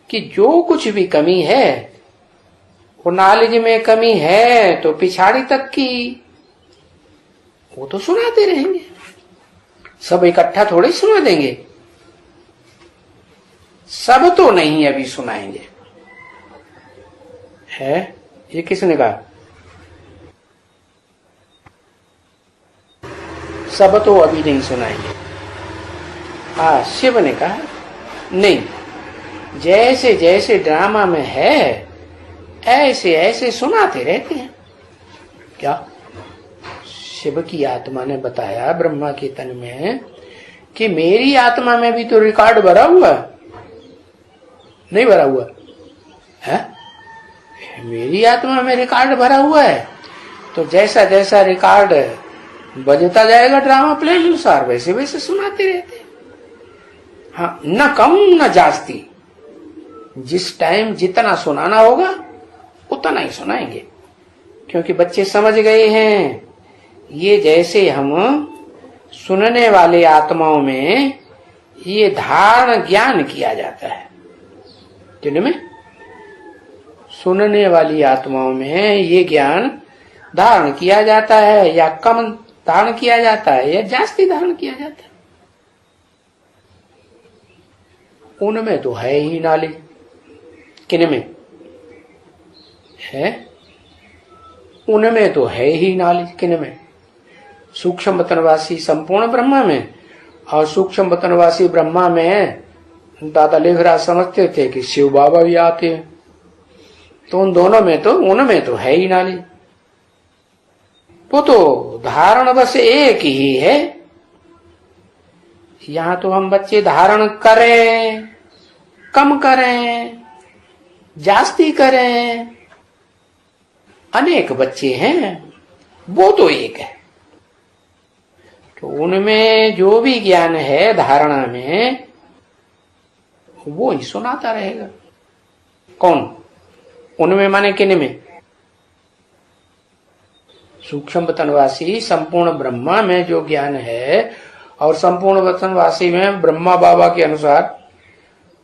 कि जो कुछ भी कमी है वो नॉलेज में कमी है तो पिछाड़ी तक की वो तो सुनाते रहेंगे, सब इकट्ठा थोड़े सुना देंगे, सब तो नहीं अभी सुनाएंगे। है ये किसने कहा? सब तो अभी नहीं सुनाएंगे। शिव ने कहा नहीं, जैसे जैसे ड्रामा में है ऐसे ऐसे सुनाते रहते हैं। क्या? शिव की आत्मा ने बताया ब्रह्मा के तन में कि मेरी आत्मा में भी तो रिकॉर्ड भरा हुआ, नहीं भरा हुआ है? मेरी आत्मा में रिकॉर्ड भरा हुआ है, तो जैसा जैसा रिकॉर्ड बजता जाएगा ड्रामा प्ले अनुसार वैसे वैसे सुनाते रहते। हाँ, न कम न जास्ती, जिस टाइम जितना सुनाना होगा उतना ही सुनाएंगे, क्योंकि बच्चे समझ गए हैं ये जैसे हम सुनने वाले आत्माओं में ये धारण ज्ञान किया जाता है, जिनमें सुनने वाली आत्माओं में ये ज्ञान धारण किया जाता है, या कम धारण किया जाता है या जास्ती धारण किया जाता है, उनमें तो है ही नॉलेज। किनमें है? उनमें तो है ही नॉलेज। किनमें? सूक्ष्म वतनवासी संपूर्ण ब्रह्मा में, और सूक्ष्म वतनवासी ब्रह्मा में दादा लेखराज समझते थे कि शिव बाबा भी आते हैं, तो उन दोनों में तो उनमें तो है ही नॉलेज। वो तो धारण बस एक ही है। यहां तो हम बच्चे धारण करें, कम करें, जास्ती करें, अनेक बच्चे हैं, वो तो एक है। तो उनमें जो भी ज्ञान है धारणा में वो ही सुनाता रहेगा। कौन? उनमें माने किन में? सूक्ष्म वतनवासी संपूर्ण ब्रह्मा में जो ज्ञान है, और संपूर्ण वतनवासी में ब्रह्मा बाबा के अनुसार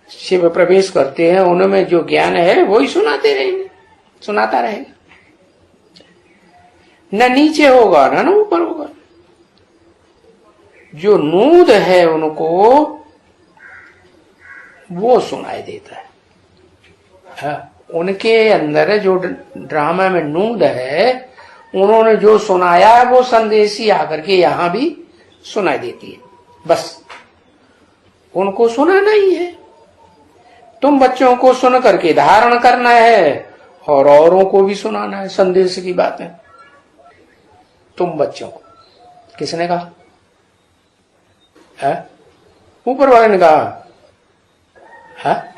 शिव प्रवेश करते हैं, उनमें जो ज्ञान है वो ही सुनाते रहेंगे, सुनाता रहेगा। न नीचे होगा न ऊपर होगा। जो नूद है उनको वो सुनाई देता है। उनके अंदर जो ड्रामा में नूद है, उन्होंने जो सुनाया वो संदेशी आकर के यहां भी सुनाई देती है। बस उनको सुनाना ही है। तुम बच्चों को सुन करके धारण करना है और औरों को भी सुनाना है संदेश की बातें। तुम बच्चों को, किसने कहा? है? ऊपर वाले ने कहा है?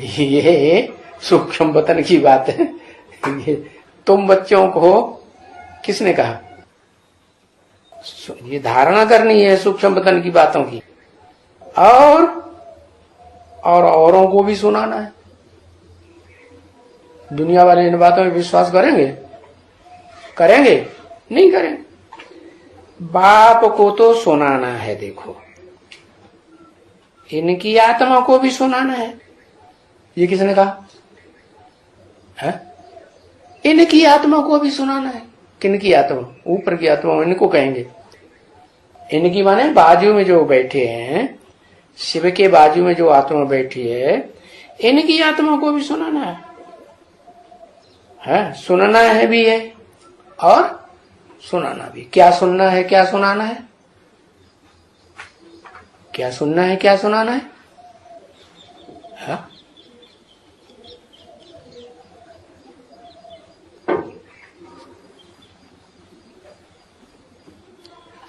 ये सूक्ष्म वतन की बात है। ये तुम बच्चों को किसने कहा? ये धारणा करनी है सूक्ष्म वतन की बातों की, और औरों को भी सुनाना है। दुनिया वाले इन बातों में विश्वास करेंगे? करेंगे? नहीं करेंगे। बाप को तो सुनाना है। देखो, इनकी आत्मा को भी सुनाना है। ये किसने कहा है? इनकी आत्मा को भी सुनाना है। किनकी आत्मा? ऊपर की आत्मा, इनको कहेंगे। इनकी माने बाजू में जो बैठे हैं, शिव के बाजू में जो आत्मा बैठी है, इनकी आत्मा को भी सुनाना है? सुनना है भी है और सुनाना भी। क्या सुनना है, क्या सुनाना है? क्या सुनना है, क्या सुनाना है?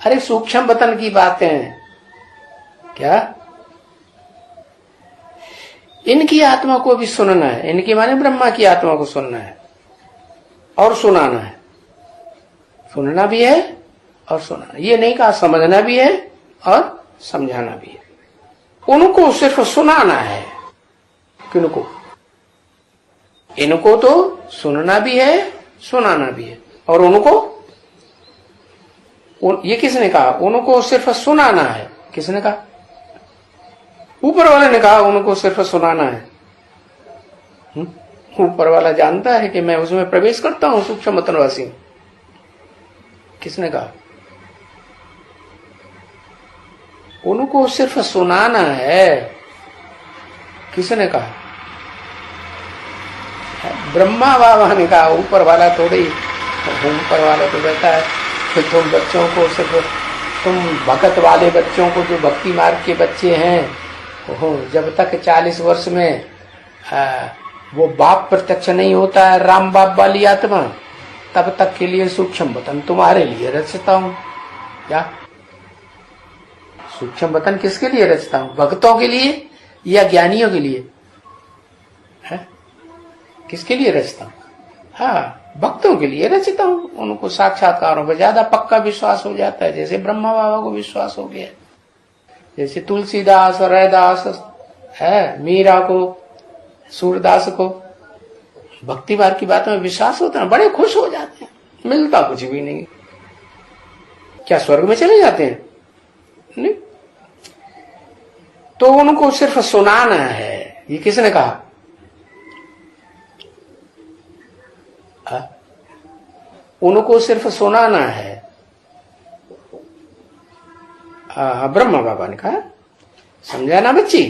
अरे सूक्ष्म वतन की बातें क्या? इनकी आत्मा को भी सुनना है। इनकी माने ब्रह्मा की आत्मा को सुनना है और सुनाना है। सुनना भी है और सुनाना। ये नहीं कहा समझना भी है और समझाना भी है। उनको सिर्फ सुनाना है। किनको? इनको तो सुनना भी है, सुनाना भी है। और उनको, ये किसने कहा? उनको सिर्फ सुनाना है। किसने कहा? ऊपर वाले ने कहा उनको सिर्फ सुनाना है। ऊपर वाला जानता है कि मैं उसमें प्रवेश करता हूं सूक्ष्म मतनवासी। किसने कहा? उनको सिर्फ सुनाना है। किसने कहा? ब्रह्मा बाबा ने कहा। ऊपर वाला थोड़ी, ऊपर वाला तो कहता है कि तुम बच्चों को सिर्फ, तुम भगत वाले बच्चों को, जो भक्ति मार्ग के बच्चे हैं, जब तक 40 वर्ष में वो बाप प्रत्यक्ष नहीं होता है, राम बाप वाली आत्मा, तब तक के लिए सूक्ष्म वतन तुम्हारे लिए रचता हूं। क्या सूक्ष्म वतन किसके लिए रचता हूं? भक्तों के लिए या ज्ञानियों के लिए? है किसके लिए रचता हूं? हाँ, भक्तों के लिए रचता हूं। उनको साक्षात्कारों पर ज्यादा पक्का विश्वास हो जाता है, जैसे ब्रह्मा बाबा को विश्वास हो गया, जैसे तुलसीदास, रैदास है, मीरा को, सूरदास को भक्ति मार्ग की बातों में विश्वास होता है, बड़े खुश हो जाते हैं। मिलता कुछ भी नहीं, क्या स्वर्ग में चले जाते हैं? नहीं। तो उनको सिर्फ सुनाना है। ये किसने कहा? उनको सिर्फ सुनाना है। ब्रह्मा बाबा ने कहा, समझा ना बच्ची,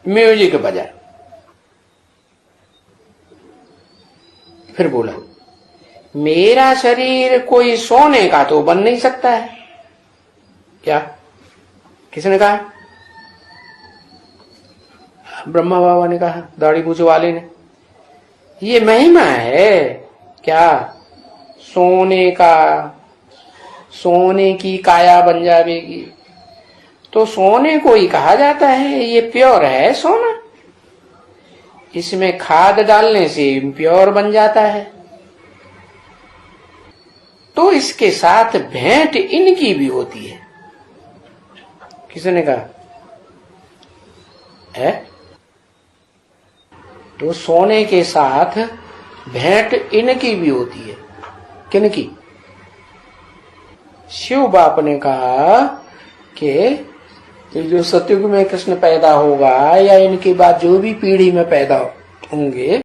म्यूजिक बजा। फिर बोला, मेरा शरीर कोई सोने का तो बन नहीं सकता है। क्या? किसने कहा? ब्रह्मा बाबा ने कहा, दाढ़ी मूंछ वाले ने। ये महिमा है क्या? सोने का, सोने की काया बन जाएगी। तो सोने को ही कहा जाता है, ये प्योर है सोना। इसमें खाद डालने से प्योर बन जाता है। तो इसके साथ भेंट इनकी भी होती है। किसने कहा है? तो सोने के साथ भेंट इनकी भी होती है। किनकी? शिव बाप ने कहा कि जो सतयुग में कृष्ण पैदा होगा या इनके बाद जो भी पीढ़ी में पैदा होंगे,